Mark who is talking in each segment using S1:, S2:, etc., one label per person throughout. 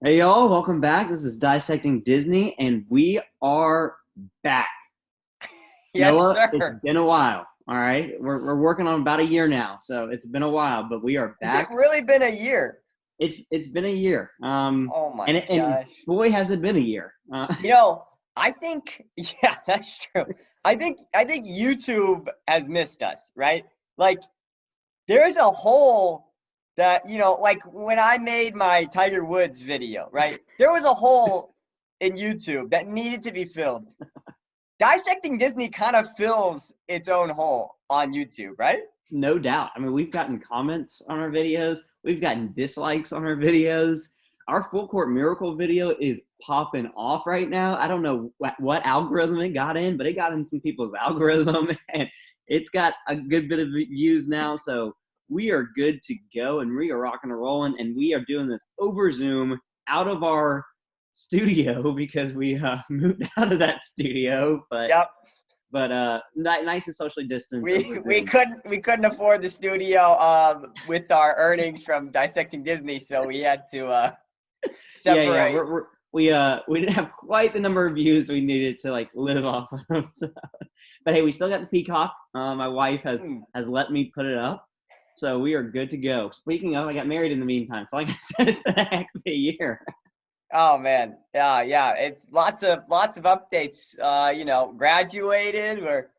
S1: Hey y'all, welcome back. This is Dissecting Disney, and we are back.
S2: Yes,
S1: Noah, it's
S2: sir.
S1: been a while. All right, we're working on about a year now, so it's been a while, but we are
S2: Has it
S1: back.
S2: really been a year?
S1: It's been a year.
S2: Oh my
S1: And
S2: gosh.
S1: boy, has it been a year.
S2: You know, I think yeah, that's true. I think YouTube has missed us, right? Like there's a hole that, like when I made my Tiger Woods video, right? There was a hole in YouTube that needed to be filled. Dissecting Disney kind of fills its own hole on YouTube, right?
S1: No doubt. I mean, we've gotten comments on our videos, we've gotten dislikes on our videos. Our full court miracle video is popping off right now. I don't know what algorithm it got in, but it got in some people's algorithm and it's got a good bit of views now. So we are good to go and we are rocking and rolling. And we are doing this over Zoom out of our studio because we moved out of that studio. But
S2: Yep.
S1: nice and socially distanced
S2: We
S1: over
S2: we
S1: Zoom.
S2: couldn't we couldn't afford the studio with our earnings from dissecting Disney, so we had to
S1: Yeah.
S2: separate.
S1: We didn't have quite the number of views we needed to like live off of. So, but hey, we still got the peacock. My wife
S2: Hmm.
S1: has let me put it up, so we are good to go. Speaking of, I got married in the meantime, so like I said, it's been a heck of a year.
S2: Oh man, yeah. It's lots of updates. Graduated or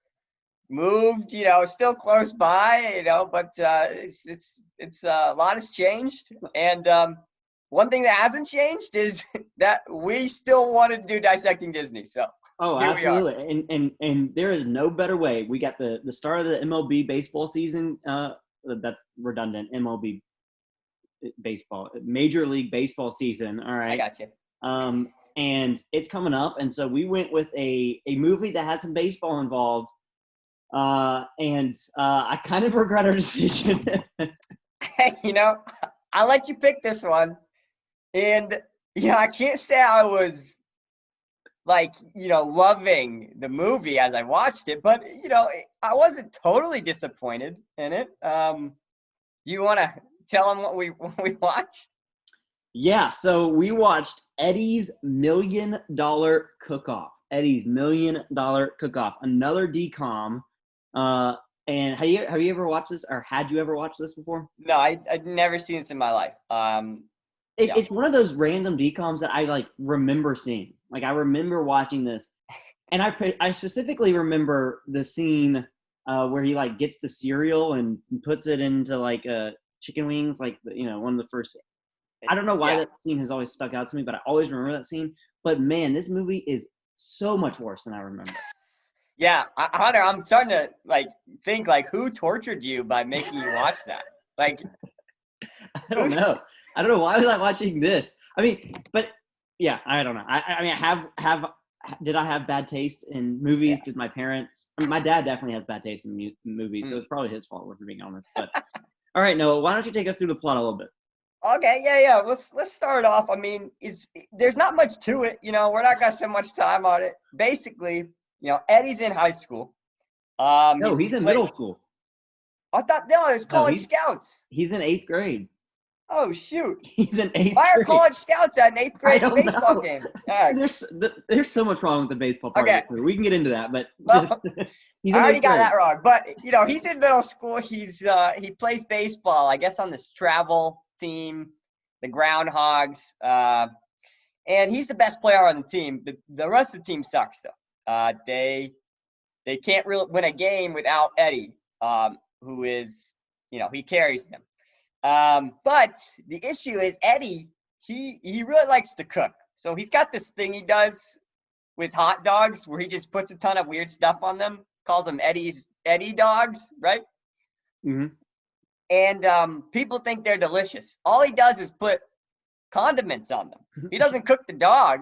S2: moved. Still close by. But it's a lot has changed, and one thing that hasn't changed is that we still wanted to do dissecting Disney. So
S1: Oh,
S2: here we are.
S1: absolutely, and there is no better way. We got the start of the MLB baseball season. That's redundant. MLB baseball, Major League Baseball season. All
S2: I
S1: right.
S2: got you.
S1: And it's coming up, and so we went with a movie that had some baseball involved, and I kind of regret our decision.
S2: Hey, I let you pick this one, and I can't say I was like loving the movie as I watched it, but I wasn't totally disappointed in it. You want to tell them what we watched?
S1: Yeah, so we watched Eddie's $1 million Cook-Off. Eddie's $1 million Cook-Off, another DCOM. Uh, and have you ever watched this, or had you ever watched this before?
S2: No, I'd never seen this in my life. Yeah,
S1: It's one of those random DCOMs that I like remember seeing. Like I remember watching this, and I specifically remember the scene where he like gets the cereal and puts it into like chicken wings, like one of the first. I don't know why
S2: yeah,
S1: that scene has always stuck out to me, but I always remember that scene. But man, this movie is so much worse than I remember.
S2: yeah. Hunter, I'm starting to like think like who tortured you by making you watch that? Like
S1: I don't
S2: who?
S1: know. I don't know why was I watching this. I mean, but yeah, I don't know. I mean, I have did I have bad taste in
S2: Yeah.
S1: movies? Did my parents? I mean, my dad definitely has bad taste in movies, so
S2: Mm.
S1: it's probably his fault, if we're being honest. But all right, Noah, why don't you take us through the plot a little bit?
S2: Okay, yeah. Let's start off. I mean, is there's not much to it. We're not gonna spend much time on it. Basically, Eddie's in high school.
S1: No,
S2: He
S1: he's in
S2: played.
S1: middle school.
S2: I thought no, it's
S1: No,
S2: college scouts.
S1: he's in eighth grade.
S2: Oh shoot!
S1: He's in eighth
S2: Why are
S1: grade.
S2: college scouts at an eighth
S1: I
S2: grade
S1: don't
S2: baseball
S1: know.
S2: game? All right.
S1: There's so much wrong with the baseball part of
S2: Okay.
S1: it too. We can get into that, but just
S2: Well,
S1: he's
S2: I
S1: in
S2: already
S1: eighth
S2: got
S1: grade.
S2: that wrong. But he's in middle school. He plays baseball, I guess, on this travel team, the Groundhogs. And he's the best player on the team. The rest of the team sucks though. They can't really win a game without Eddie, who is he carries them. But the issue is Eddie. He really likes to cook. So he's got this thing he does with hot dogs where he just puts a ton of weird stuff on them. Calls them Eddie dogs, right?
S1: Mm-hmm.
S2: And people think they're delicious. All he does is put condiments on them. He doesn't cook the dog.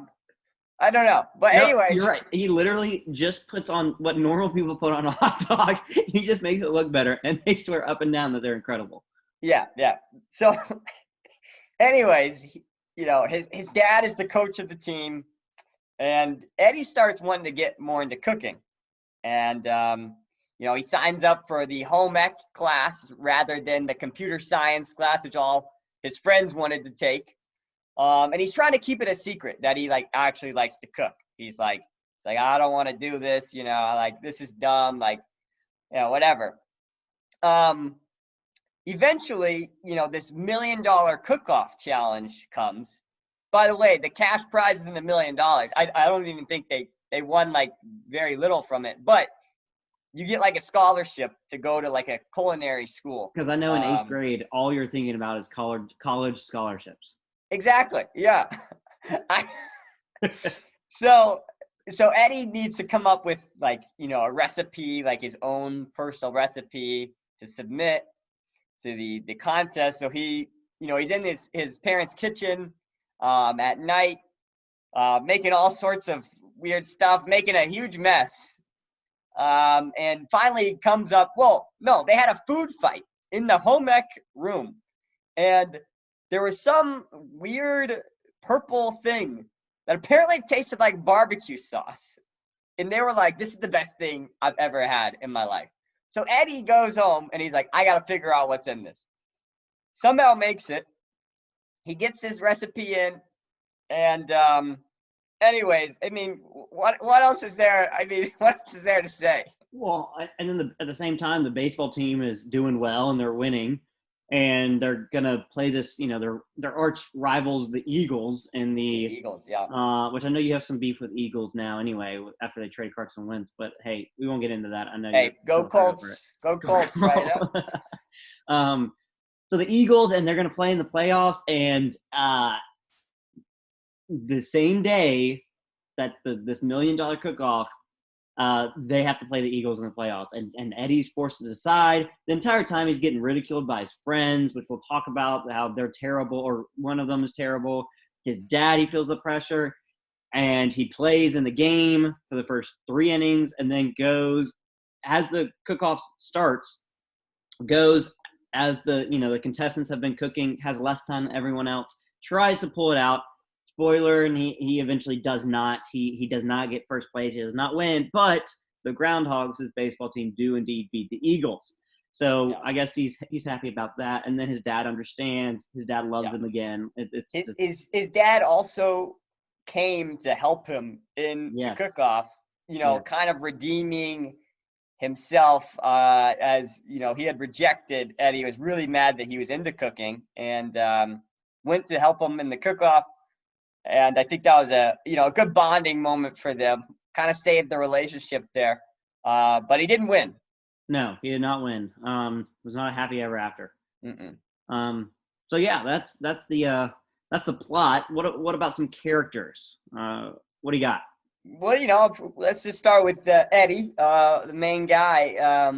S2: I don't know. But
S1: No, you're
S2: anyways,
S1: right. He literally just puts on what normal people put on a hot dog. He just makes it look better, and they swear up and down that they're incredible.
S2: yeah. So anyways, his dad is the coach of the team, and Eddie starts wanting to get more into cooking. And he signs up for the home ec class rather than the computer science class, which all his friends wanted to take. And he's trying to keep it a secret that he like actually likes to cook. He's like, I don't want to do this, like this is dumb, like, whatever. Eventually, this $1 million cook-off challenge comes. By the way, the cash prize isn't $1 million. I don't even think they won like very little from it, but you get like a scholarship to go to like a culinary school.
S1: Because I know in 8th grade, all you're thinking about is college scholarships.
S2: Exactly. Yeah. So Eddie needs to come up with like, a recipe, like his own personal recipe to submit to the contest. So he, he's in his parents' kitchen at night, making all sorts of weird stuff, making a huge mess. And finally comes up, well, no, they had a food fight in the home ec room. And there was some weird purple thing that apparently tasted like barbecue sauce. And they were like, this is the best thing I've ever had in my life. So Eddie goes home and he's like, I got to figure out what's in this. Somehow makes it. He gets his recipe in. And anyways, I mean, what else is there? I mean, what else is there to say?
S1: Well, and then at the same time, the baseball team is doing well and they're winning. And they're gonna play this, their arch rivals, the Eagles, in the
S2: Eagles, yeah.
S1: Which I know you have some beef with Eagles now, anyway, after they trade Carson Wentz. But hey, we won't get into that. I know.
S2: Hey, go Colts! Go Colts! Right
S1: now. So the Eagles, and they're gonna play in the playoffs, and the same day that this $1 million cook-off. They have to play the Eagles in the playoffs, and Eddie's forced to decide. The entire time he's getting ridiculed by his friends, which we'll talk about how they're terrible, or one of them is terrible. His dad, he feels the pressure, and he plays in the game for the first 3 innings, and then goes, as the cook-off starts, goes as the contestants have been cooking, has less time than everyone else, tries to pull it out. Spoiler, and he eventually does not. He does not get first place. He does not win, but the Groundhogs, his baseball team, do indeed beat the Eagles. So yeah. I guess he's happy about that. And then his dad understands. His dad loves him again.
S2: His dad also came to help him in the cook-off, kind of redeeming himself as, he had rejected Eddie. He was really mad that he was into cooking and went to help him in the cook-off. And I think that was a good bonding moment for them. Kind of saved the relationship there. But he didn't win.
S1: No, he did not win. It was not a happy ever after.
S2: Mm-mm.
S1: So yeah, that's the plot. What about some characters? What do you got?
S2: Well, let's just start with Eddie, the main guy.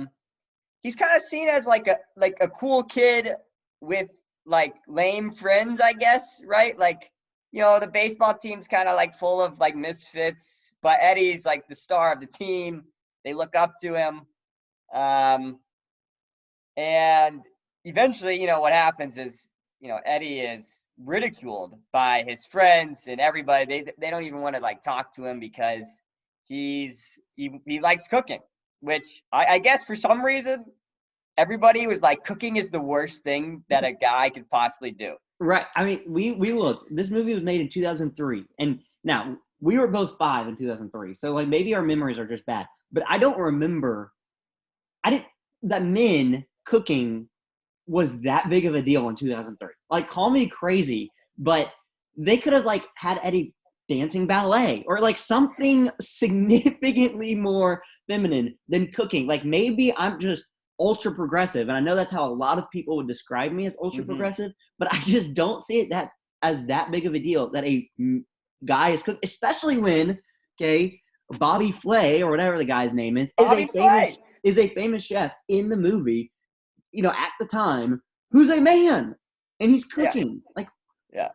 S2: He's kind of seen as like a cool kid with like lame friends, I guess, right? Like, the baseball team's kind of like full of like misfits, but Eddie's like the star of the team. They look up to him. And eventually, what happens is, Eddie is ridiculed by his friends and everybody. They don't even want to like talk to him because he likes cooking, which I guess for some reason, everybody was like, cooking is the worst thing that a guy could possibly do.
S1: Right. I mean, we look. This movie was made in 2003, and now we were both 5 in 2003. So like maybe our memories are just bad, but I don't remember. That men cooking was that big of a deal in 2003. Like, call me crazy, but they could have like had Eddie dancing ballet or like something significantly more feminine than cooking. Like maybe I'm just ultra progressive, and I know that's how a lot of people would describe me, as ultra progressive, but I just don't see it as that big of a deal that a guy is cooked, especially when Bobby Flay, or whatever the guy's name is a famous chef in the movie, at the time, who's a man and he's cooking.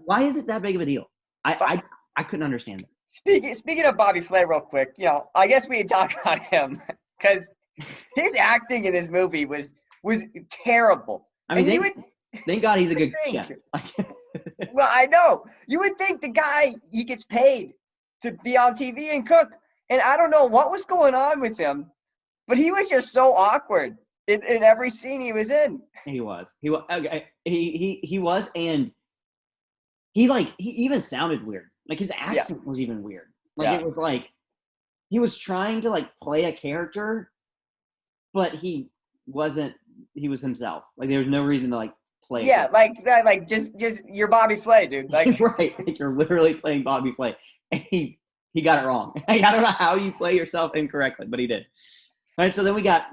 S1: Why is it that big of a deal? I couldn't understand it.
S2: Speaking of Bobby Flay real quick, I guess we can talk about him because his acting in this movie was terrible.
S1: I mean, thank God he's a good chef.
S2: Well, I know. You would think the guy, he gets paid to be on TV and cook. And I don't know what was going on with him, but he was just so awkward in every scene he was in.
S1: He was. He was. And he even sounded weird. Like his
S2: Yeah,
S1: accent was even weird. Like
S2: yeah.
S1: it was like he was trying to like play a character, but he wasn't. He was himself. Like there was no reason to like play a
S2: Yeah,
S1: character.
S2: like that, like just you're Bobby Flay, dude. Like,
S1: Right, like you're literally playing Bobby Flay, and he got it wrong. Like, I don't know how you play yourself incorrectly, but he did. All right, so then we got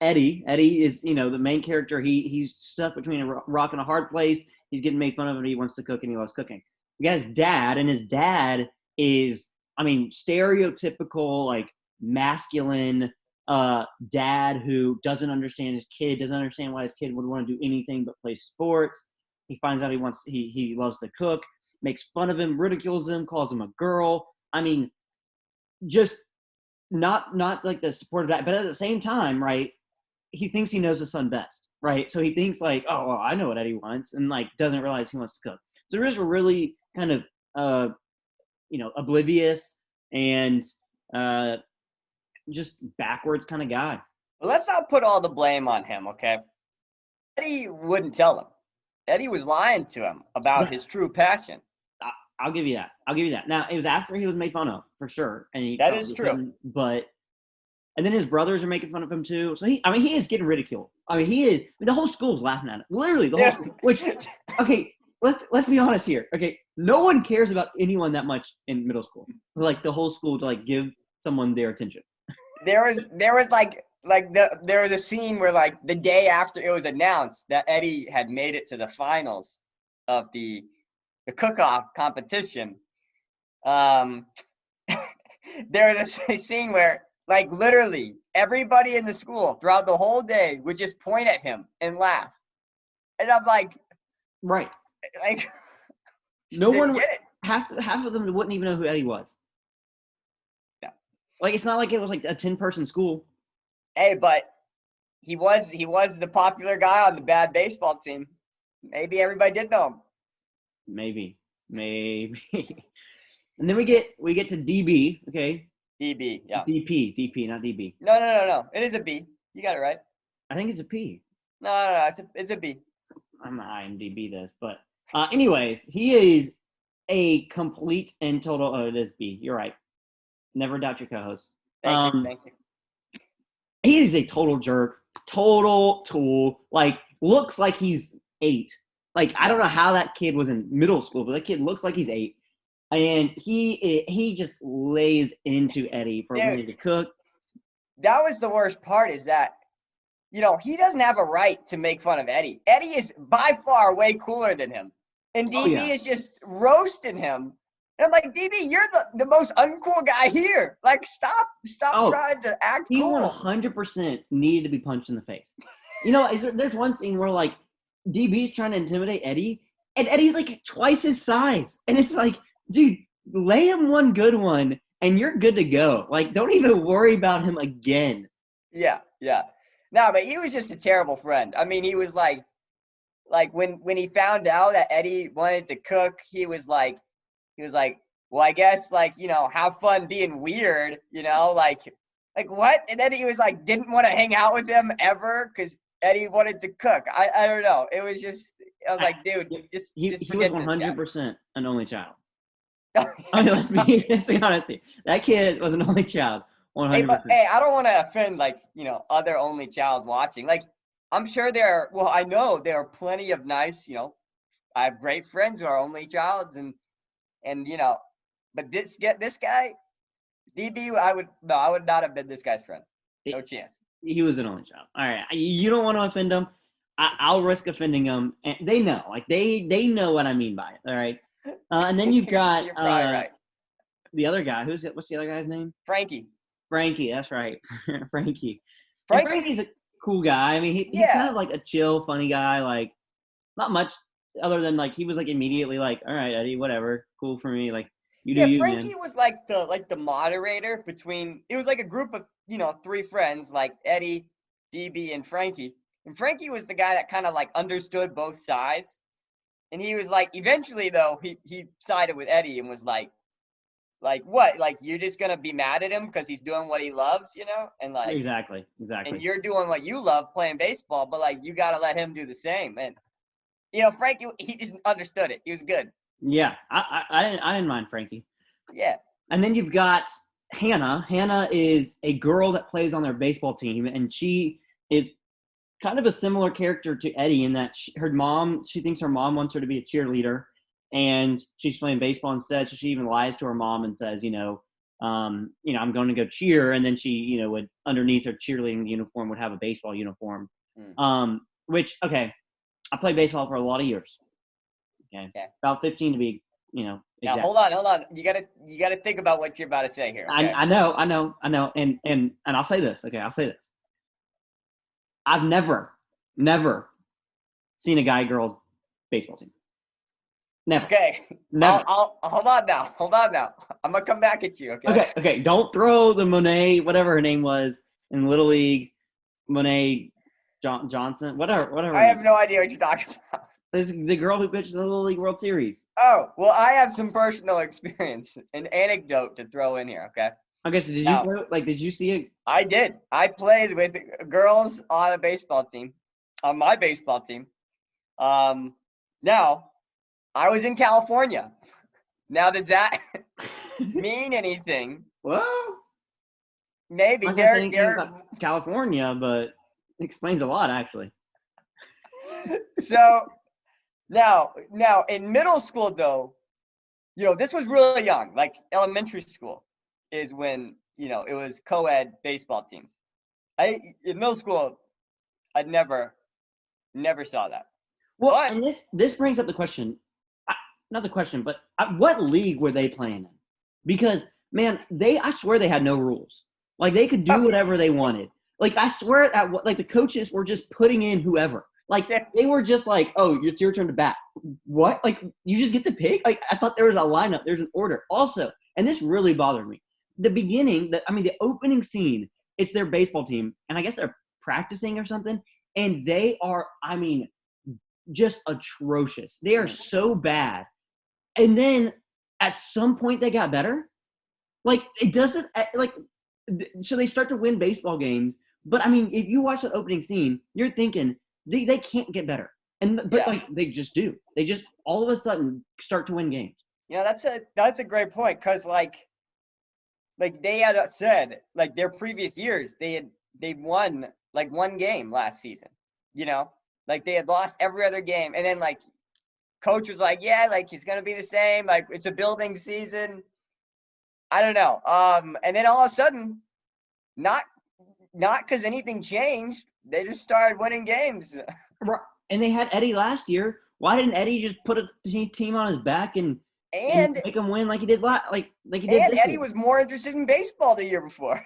S1: Eddie. Eddie is the main character. He's stuck between a rock and a hard place. He's getting made fun of, and he wants to cook, and he loves cooking. We got his dad, and his dad is, I mean, stereotypical like masculine dad who doesn't understand his kid, doesn't understand why his kid would want to do anything but play sports. He finds out he loves to cook, makes fun of him, ridicules him, calls him a girl. I mean, just not like the support of that, but at the same time, right? He thinks he knows his son best, right? So he thinks like, oh, well, I know what Eddie wants, and like doesn't realize he wants to cook. So there is a really kind of oblivious and uh, just backwards kind of guy.
S2: let's not put all the blame on him, okay? Eddie wouldn't tell him. Eddie was lying to him about his true passion.
S1: I'll give you that. I'll give you that. Now it was after he was made fun of for sure, and he
S2: That is true.
S1: but and then his brothers are making fun of him too. So he is getting ridiculed. I mean, he is. I mean, the whole school's laughing at him. Literally, the whole school. Which, okay, let's be honest here. Okay, no one cares about anyone that much in middle school. Like the whole school to like give someone their attention.
S2: There was there was a scene where like the day after it was announced that Eddie had made it to the finals of the cook-off competition. There was a scene where like literally everybody in the school throughout the whole day would just point at him and laugh, and I'm like,
S1: Right.
S2: like
S1: No one.
S2: get it.
S1: Half of them wouldn't even know who Eddie was.
S2: Yeah.
S1: Like it's not like it was like a 10-person school.
S2: Hey, but he was the popular guy on the bad baseball team. Maybe everybody did know him.
S1: Maybe. And then we get to DB. Okay.
S2: DB, yeah.
S1: DP, not DB.
S2: No. It is a B. You got it right.
S1: I think it's a P.
S2: No. It's a B.
S1: I'm not IMDb this, but anyways, he is a complete and total. Oh, it is B. You're right. Never doubt your co-host.
S2: Thank you.
S1: He is a total jerk, total tool. Like looks like he's 8. Like I don't know how that kid was in middle school, but that kid looks like he's 8. And he just lays into Eddie for wanting to cook.
S2: That was the worst part is that, he doesn't have a right to make fun of Eddie. Eddie is by far way cooler than him. And DB is just roasting him. And I'm like, DB, you're the most uncool guy here. Like, stop trying to act
S1: he
S2: cool.
S1: 100% needed to be punched in the face. There's one scene where, like, DB's trying to intimidate Eddie, and Eddie's, like, twice his size. And it's like, dude, lay him one good one, and you're good to go. Like, don't even worry about him again.
S2: Yeah. No, but he was just a terrible friend. I mean, he was like when he found out that Eddie wanted to cook, he was like, well, I guess, like, have fun being weird, like what? And then he was like, didn't want to hang out with him ever because Eddie wanted to cook. I don't know. It was just, I was like, dude,
S1: he was 100% an only child.
S2: I
S1: mean, let's be honest here. That kid was an only child. 100%.
S2: Hey, I don't want to offend, like, other only childs watching. Like, I'm sure I know there are plenty of nice, I have great friends who are only childs and but this guy, DB, I would not have been this guy's friend. No chance.
S1: He was an only child. All right. You don't want to offend him. I'll risk offending them. And they know. Like, they know what I mean by it. All right. And then you've got
S2: You're probably right.
S1: The other guy. What's the other guy's name?
S2: Frankie, that's
S1: right. Frankie's a cool guy. I mean, he's kind of like a chill, funny guy. Like, not much other than, like, he was, like, immediately like, all right, Eddie, whatever. Cool for me. Like, you do you,
S2: Frankie
S1: man.
S2: was like the moderator between – it was like a group of, 3 friends, like Eddie, DB, and Frankie. And Frankie was the guy that kind of, like, understood both sides. And he was like – eventually, though, he sided with Eddie and was like what? Like, you're just gonna be mad at him because he's doing what he loves, and like
S1: exactly.
S2: And you're doing what you love, playing baseball, but like you gotta let him do the same. And Frankie, he just understood it. He was good.
S1: Yeah, I didn't mind Frankie.
S2: Yeah.
S1: And then you've got Hannah. Hannah is a girl that plays on their baseball team, and she is kind of a similar character to Eddie in that she thinks her mom wants her to be a cheerleader, and she's playing baseball instead. So she even lies to her mom and says, I'm going to go cheer, and then she, would underneath her cheerleading uniform would have a baseball uniform. Which I played baseball for a lot of years. Okay, about 15 to be,
S2: Now
S1: exact.
S2: hold on. You gotta think about what you're about to say here. Okay?
S1: I know, and I'll say this. Okay, I'll say this. I've never seen a guy-girl baseball team. Never.
S2: Okay.
S1: Never.
S2: I'll hold on now. I'm gonna come back at you.
S1: Okay. Don't throw the Monet, whatever her name was in Little League, Monet Johnson, whatever.
S2: I have no idea what you're talking about.
S1: The girl who pitched in the Little League World Series.
S2: Oh, well, I have some personal experience, an anecdote to throw in here. Okay.
S1: Okay, so did you see it?
S2: I did. I played with girls on my baseball team. Now, I was in California. Now, does that mean anything?
S1: Well,
S2: maybe.
S1: I'm not saying anything about California, but it explains a lot, actually.
S2: So, now in middle school, though, this was really young. Like elementary school is when, it was co-ed baseball teams. In middle school, I never saw that.
S1: Well, and this brings up the question. Not the question, but what league were they playing in? Because, man, I swear they had no rules. Like, they could do whatever they wanted. Like, I swear the coaches were just putting in whoever. Like, they were just like, oh, it's your turn to bat. What? Like, you just get to pick? Like, I thought there was a lineup. There's an order. Also, and this really bothered me. The beginning, the opening scene, it's their baseball team, and I guess they're practicing or something, and they are, just atrocious. They are so bad. And then at some point they got better. Like, it doesn't so they start to win baseball games. But if you watch that opening scene, you're thinking they can't get better. But they just do. They just all of a sudden start to win games.
S2: That's a great point, because like they had said, like, their previous years they won like one game last season. Like they had lost every other game, and then like coach was like, yeah, like it's gonna be the same, like it's a building season. I don't know. And then all of a sudden, not because anything changed, they just started winning games.
S1: And they had Eddie last year. Why didn't Eddie just put a team on his back and make him win like he did like he did? And
S2: Eddie was more interested in baseball the year before.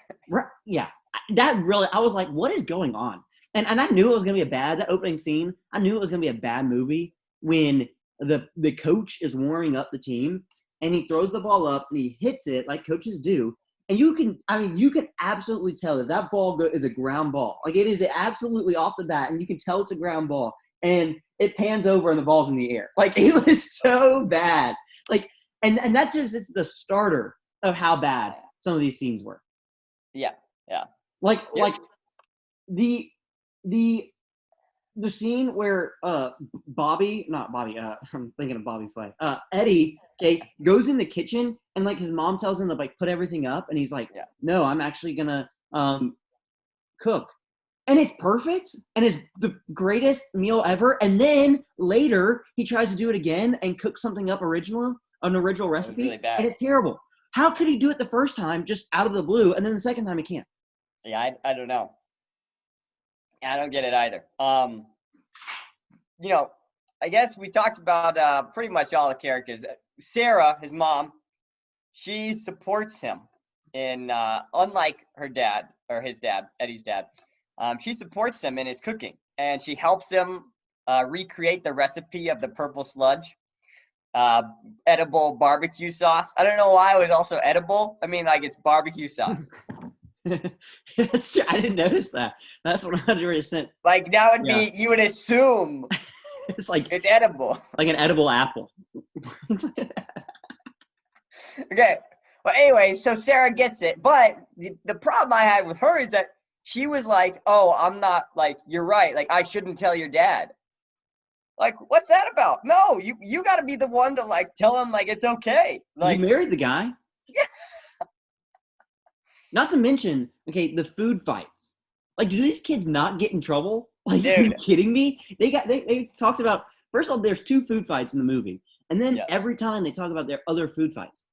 S1: Yeah, that really. I was like, what is going on? And I knew it was gonna be that opening scene. I knew it was gonna be a bad movie when the coach is warming up the team and he throws the ball up and he hits it like coaches do. And you can absolutely tell that ball is a ground ball. Like, it is absolutely off the bat, and you can tell it's a ground ball. And it pans over and the ball's in the air. Like, it was so bad. Like, and that just it's the starter of how bad some of these scenes were.
S2: Yeah.
S1: Like the scene where not Bobby, I'm thinking of Bobby Flay. Eddie, goes in the kitchen and like his mom tells him to like put everything up, and he's like, no, I'm actually gonna cook. And it's perfect, and it's the greatest meal ever. And then later he tries to do it again and cook something up an original recipe,
S2: really bad.
S1: And it's terrible. How could he do it the first time just out of the blue, and then the second time he can't?
S2: Yeah, I don't know. I don't get it either. I guess we talked about pretty much all the characters. Sarah, his mom, she supports him in, unlike her dad, or his dad, Eddie's dad, she supports him in his cooking, and she helps him recreate the recipe of the purple sludge, edible barbecue sauce. I don't know why it was also edible. Like, it's barbecue sauce.
S1: I didn't notice that. That's 100%.
S2: Like, that would be, you would assume
S1: it's like
S2: it's edible.
S1: Like an edible apple.
S2: Okay. Well, anyway, so Sarah gets it. But the problem I had with her is that she was like, oh, I'm not, like, you're right. Like, I shouldn't tell your dad. Like, what's that about? No, you got to be the one to like tell him like it's okay. Like,
S1: you married the guy.
S2: yeah.
S1: Not to mention, okay, the food fights. Like, do these kids not get in trouble? Like, are you
S2: Dude.
S1: kidding me? They talked about, first of all, there's 2 food fights in the movie. And then
S2: Yeah.
S1: every time they talk about their other food fights.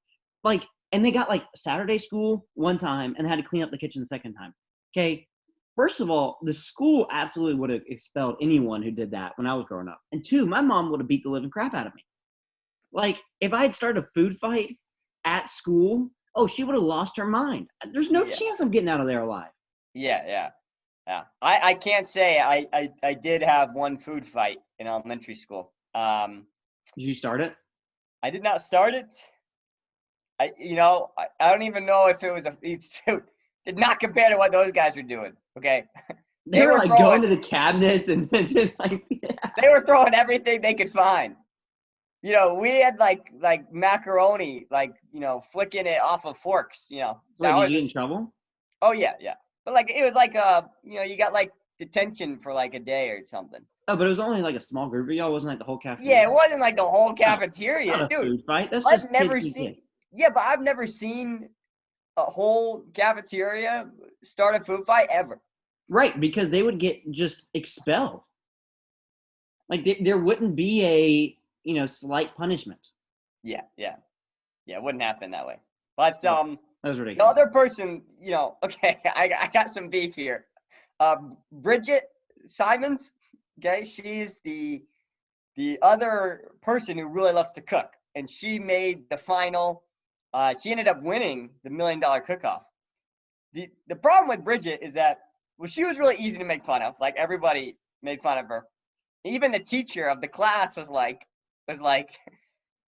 S1: Like, and they got like Saturday school one time and had to clean up the kitchen the second time. Okay. First of all, the school absolutely would have expelled anyone who did that when I was growing up. And 2, my mom would have beat the living crap out of me. Like, if I had started a food fight at school, oh, she would have lost her mind. There's no chance I'm getting out of there alive.
S2: Yeah. I can't say I did have one food fight in elementary school.
S1: Did you start it?
S2: I did not start it. I don't even know if it was did not compare to what those guys were doing. Okay.
S1: They were like going to the cabinets and like, yeah.
S2: They were throwing everything they could find. We had like macaroni, like, flicking it off of forks,
S1: So did you get in trouble?
S2: Oh yeah. But like, it was like, you got like detention for like a day or something.
S1: Oh, but it was only like a small group of y'all. It wasn't like the whole cafeteria.
S2: Yeah, it wasn't like the whole cafeteria,
S1: That's not a
S2: dude.
S1: food fight. That's
S2: I've
S1: just
S2: never seen. Yeah, but I've never seen a whole cafeteria start a food fight ever.
S1: Right, because they would get just expelled. Like there wouldn't be a slight punishment.
S2: Yeah, it wouldn't happen that way. But
S1: that was ridiculous.
S2: The other person, okay, I got some beef here. Bridget Simons, okay, she's the other person who really loves to cook, and she made the final. She ended up winning the $1 Million Cook-Off. The problem with Bridget is that, well, she was really easy to make fun of. Like, everybody made fun of her. Even the teacher of the class was like,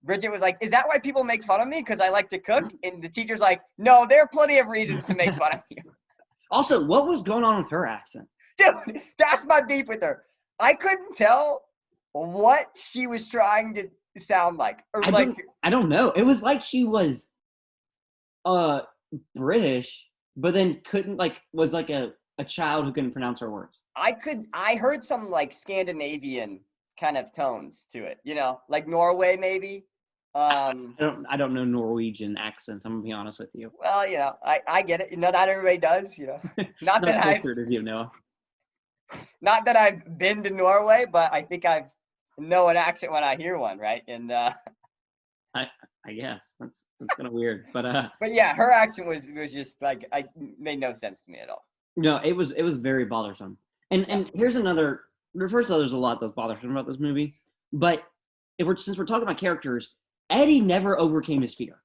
S2: Bridget was like, "Is that why people make fun of me? Because I like to cook?" And the teacher's like, "No, there are plenty of reasons to make fun of you."
S1: Also, what was going on with her accent?
S2: Dude, that's my beef with her. I couldn't tell what she was trying to sound like. Or
S1: I don't know. It was like she was British, but then was like a child who couldn't pronounce her words.
S2: I heard some like Scandinavian kind of tones to it, like Norway maybe.
S1: I don't know Norwegian accents. I'm gonna be honest with you.
S2: Well, I get it. Not everybody does. Not that I've been to Norway, but I think I know an accent when I hear one, right? And
S1: I guess that's kind of weird, but
S2: yeah, her accent was just like, I made no sense to me at all.
S1: No, it was very bothersome. And here's another. First of all, there's a lot that's bothersome about this movie, but since we're talking about characters, Eddie never overcame his fear.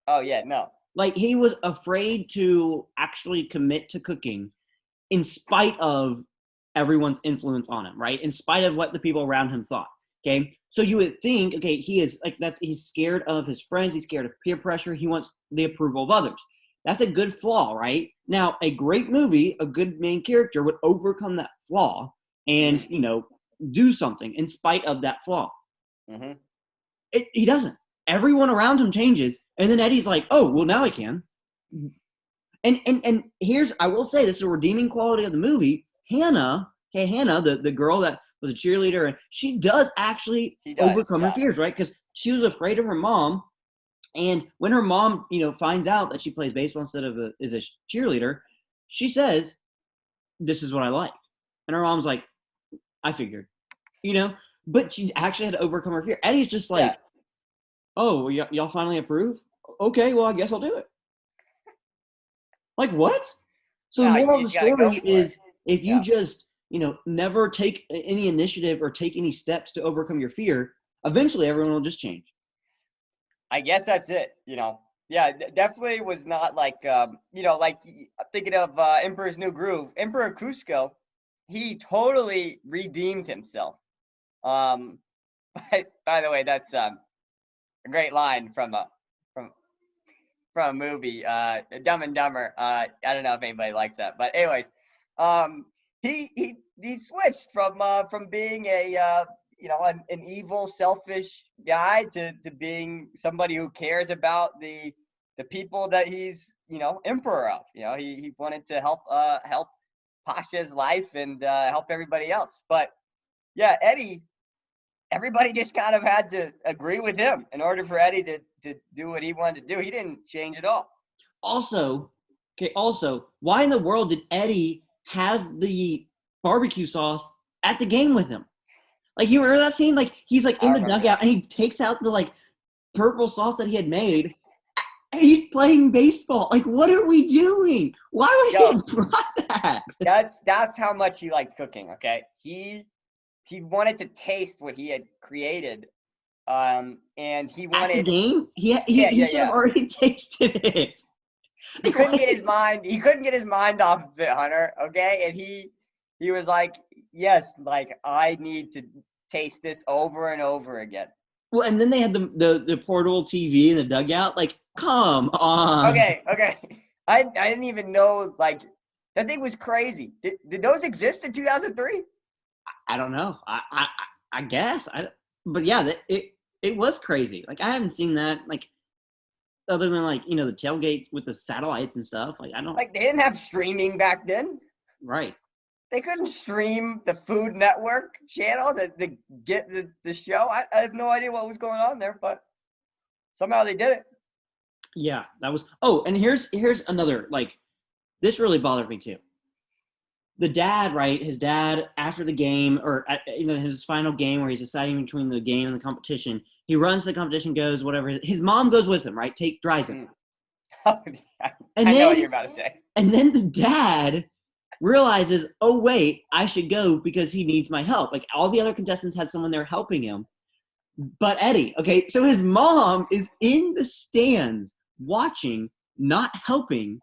S2: Oh yeah, no.
S1: Like, he was afraid to actually commit to cooking in spite of everyone's influence on him, right? In spite of what the people around him thought. Okay. So you would think, okay, he's scared of his friends, he's scared of peer pressure, he wants the approval of others. That's a good flaw, right? Now, a great movie, a good main character would overcome that flaw and, do something in spite of that flaw.
S2: Mm-hmm.
S1: He doesn't. Everyone around him changes, and then Eddie's like, "Oh, well, now I can." And here's, I will say, this is a redeeming quality of the movie. Hannah, the girl that was a cheerleader, and she does actually overcome her fears, right? Because she was afraid of her mom, and when her mom, finds out that she plays baseball instead of is a cheerleader, she says, "This is what I like," and her mom's like, "I figured," But she actually had to overcome her fear. Eddie's just like, "Oh, y'all finally approve? Okay, well, I guess I'll do it." Like, what? So the moral of the story is, if you just, never take any initiative or take any steps to overcome your fear, eventually everyone will just change.
S2: I guess that's it, Yeah, definitely was not like, like thinking of Emperor's New Groove. Emperor Cusco, he totally redeemed himself. By the way, that's a great line from a movie, Dumb and Dumber. I don't know if anybody likes that, but anyways, he switched from being an evil, selfish guy to being somebody who cares about the people that he's emperor of. He wanted to help Pasha's life and help everybody else. But yeah, Eddie, everybody just kind of had to agree with him in order for Eddie to do what he wanted to do. He didn't change at all.
S1: Also, why in the world did Eddie have the barbecue sauce at the game with him? Like, you remember that scene? Like, he's like in the dugout and he takes out the like purple sauce that he had made. And he's playing baseball. Like, what are we doing? Why would he have brought that?
S2: That's how much he liked cooking. Okay, he wanted to taste what he had created, and he wanted
S1: at the game. He should have already tasted it.
S2: He couldn't get his mind. He couldn't get his mind off of it, Hunter. Okay, and he was like, yes, like I need to taste this over and over again.
S1: Well, and then they had the portable TV in the dugout. Like, come on.
S2: Okay. I didn't even know, like, that thing was crazy. Did those exist in 2003?
S1: I don't know. I guess. But yeah, it was crazy. Like, I haven't seen that. Like, other than like the tailgate with the satellites and stuff. Like, I don't.
S2: Like, they didn't have streaming back then.
S1: Right.
S2: They couldn't stream the Food Network channel to get the show. I have no idea what was going on there, but somehow they did it.
S1: Yeah, that was. Oh, and here's another, like, this really bothered me too. The dad, right? His dad, after the game, or his final game where he's deciding between the game and the competition, he runs to the competition, goes whatever. His mom goes with him, right? Drives him.
S2: I know what you're about to say.
S1: And then the dad realizes, oh wait, I should go because he needs my help. Like, all the other contestants had someone there helping him, but Eddie. Okay, so his mom is in the stands watching, not helping.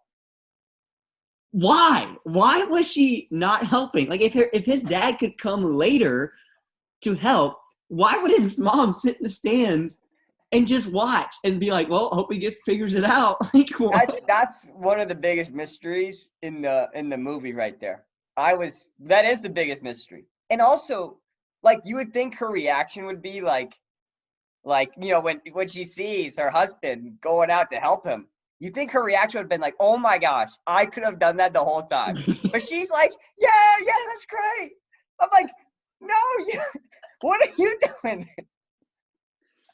S1: Why was she not helping? Like, if his dad could come later to help, why would his mom sit in the stands and just watch and be like, well, hope he figures it out? Like,
S2: that's one of the biggest mysteries in the movie right there. That is the biggest mystery. And also, like, you would think her reaction would be like when she sees her husband going out to help him, you think her reaction would have been like, oh my gosh, I could have done that the whole time. But she's like, yeah, that's great. I'm like, no, what are you doing?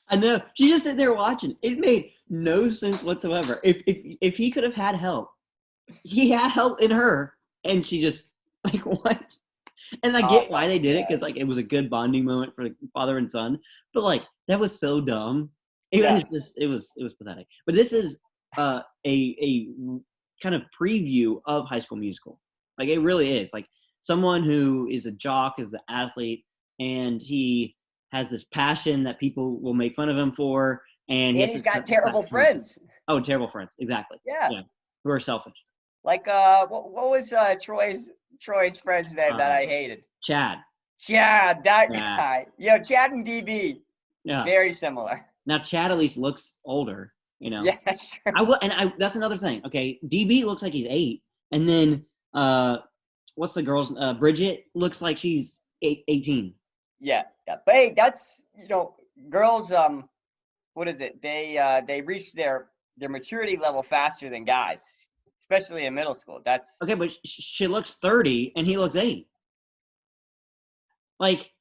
S1: I know. She just sitting there watching. It made no sense whatsoever. If he could have had help, he had help in her, and she just, like, what? And I get why they did it, because, like, it was a good bonding moment for the father and son. But, like, that was so dumb. It was pathetic. But this is a kind of preview of High School Musical. Like, it really is. Like, someone who is a jock, is the athlete, and he has this passion that people will make fun of him for, and
S2: he's got terrible friends.
S1: Oh, terrible friends, exactly.
S2: Yeah,
S1: who are selfish.
S2: Like, what was Troy's friend's name that I hated?
S1: Chad,
S2: that guy. Chad and DB. Yeah, very similar.
S1: Now Chad at least looks older.
S2: Yeah, that's true.
S1: That's another thing. Okay, DB looks like he's 8, and then what's the girl's? Bridget looks like she's 18.
S2: Yeah. But hey, that's girls. What is it? They reach their maturity level faster than guys, especially in middle school. That's
S1: okay, but she looks 30 and he looks 8. Like,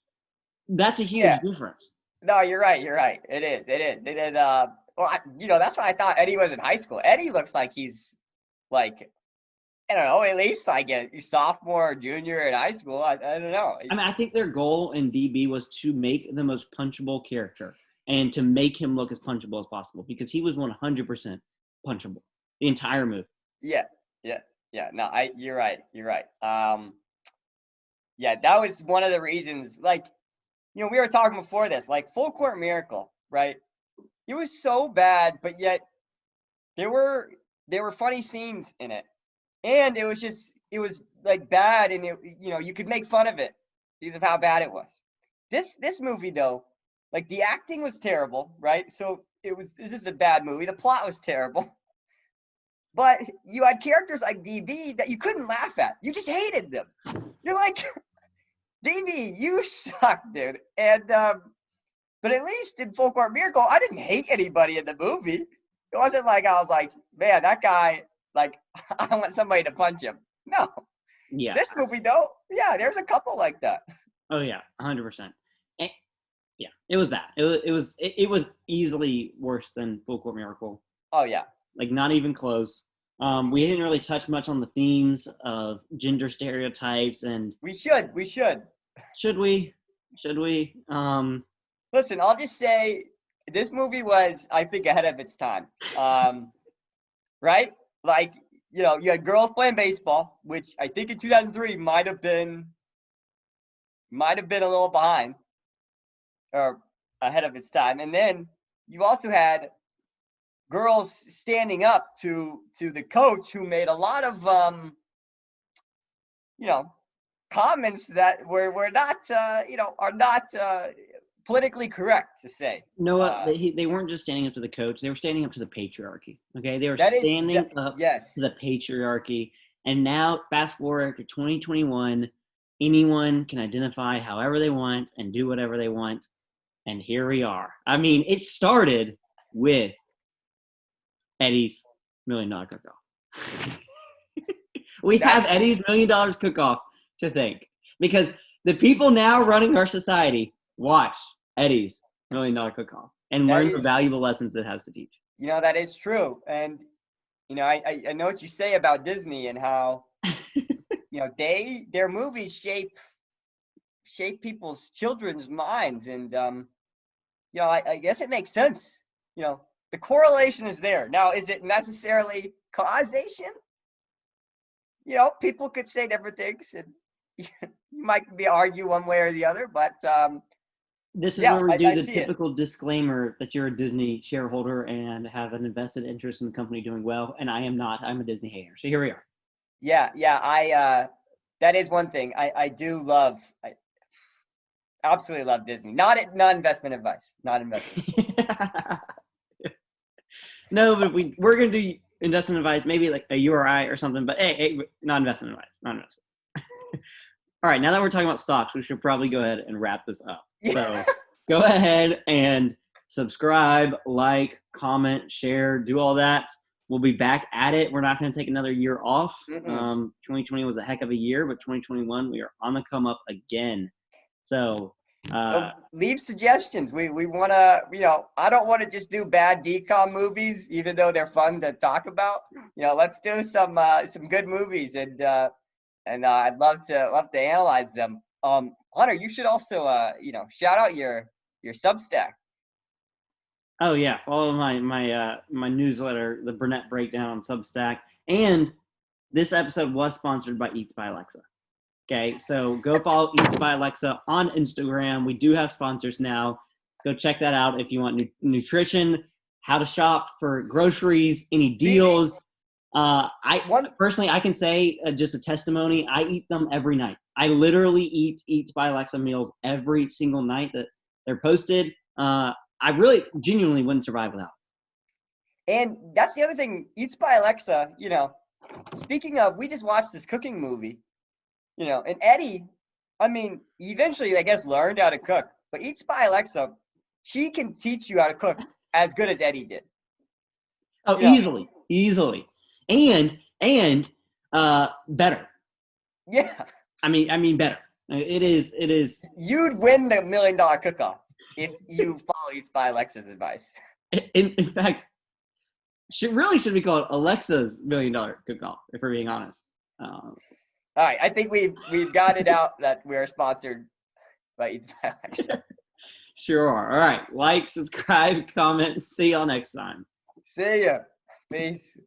S1: that's a huge difference.
S2: No, you're right. It is. They did. That's why I thought Eddie was in high school. Eddie looks like he's like, I don't know, at least like a sophomore or junior in high school. I don't know.
S1: I mean, I think their goal in DB was to make the most punchable character and to make him look as punchable as possible, because he was 100% punchable the entire movie.
S2: Yeah. No, you're right. That was one of the reasons. Like, we were talking before this, like Full Court Miracle, right? It was so bad, but yet there were funny scenes in it. And it was like bad, and you could make fun of it because of how bad it was. This movie though, like, the acting was terrible, right? So this is a bad movie. The plot was terrible. But you had characters like DB that you couldn't laugh at. You just hated them. You're like, DB, you suck, dude. And but at least in Full Court Miracle, I didn't hate anybody in the movie. It wasn't like I was like, man, that guy, like, I want somebody to punch him. No.
S1: Yeah.
S2: This movie, though, there's a couple like that.
S1: Oh, yeah, 100%. Yeah, it was bad. It was easily worse than Full Court Miracle.
S2: Oh yeah.
S1: Like not even close. We didn't really touch much on the themes of gender stereotypes and
S2: We should.
S1: should we? Should we?
S2: Listen, I'll just say this movie was, I think, ahead of its time. Right? Like, you had girls playing baseball, which I think in 2003 might have been a little behind or ahead of its time. And then you also had girls standing up to the coach who made a lot of comments that were not are not politically correct to say.
S1: No, they weren't just standing up to the coach. They were standing up to the patriarchy. Okay, they were
S2: That is
S1: standing up
S2: yes.
S1: to the patriarchy. And now, fast forward to 2021, anyone can identify however they want and do whatever they want. And here we are. I mean, it started with Eddie's $1 Million Cook-Off. We have Eddie's $1 Million Cook-Off to thank because the people now running our society watched Eddie's $1 Million Cook-Off and learned the valuable lessons it has to teach.
S2: That is true. And, I know what you say about Disney and how, their movies shape people's children's minds. And, I guess it makes sense. The correlation is there. Now, is it necessarily causation? People could say different things, and you might argue one way or the other. But
S1: this is where we do the typical disclaimer that you're a Disney shareholder and have an invested interest in the company doing well, and I am not. I'm a Disney hater. So here we are.
S2: Yeah. I that is one thing I do love. I absolutely love Disney. Not investment advice. Not investment.
S1: No, but we're gonna do investment advice, maybe like a URI or something. But hey, not investment advice. Not investment. All right, now that we're talking about stocks, we should probably go ahead and wrap this up. So go ahead and subscribe, like, comment, share, do all that. We'll be back at it. We're not going to take another year off. 2020 was a heck of a year, but 2021, we are on the come up again. So
S2: leave suggestions. We want to, I don't want to just do bad DCOM movies, even though they're fun to talk about. Let's do some good movies, and I'd love to analyze them. Hunter, you should also shout out your Substack.
S1: Oh yeah, follow my newsletter, the Burnett Breakdown on Substack, and this episode was sponsored by Eats by Alexa. Okay, so go follow Eats by Alexa on Instagram. We do have sponsors now. Go check that out if you want nutrition, how to shop for groceries, any deals. Personally, I can say just a testimony. I eat them every night. I literally eat Eats by Alexa meals every single night that they're posted. I really genuinely wouldn't survive without it.
S2: And that's the other thing. Eats by Alexa, speaking of, we just watched this cooking movie, and Eddie, he eventually, I guess, learned how to cook. But Eats by Alexa, she can teach you how to cook as good as Eddie did.
S1: Oh, easily. And better.
S2: Yeah.
S1: I mean better. It is.
S2: You'd win the $1 Million Cook-Off if you follow Eats by Alexa's advice.
S1: In fact, should be called Alexa's $1 Million Cook-Off, if we're being honest.
S2: All right, I think we've got it out that we're sponsored by Eats by Alexa.
S1: Sure are. All right, like, subscribe, comment. See y'all next time.
S2: See ya. Peace.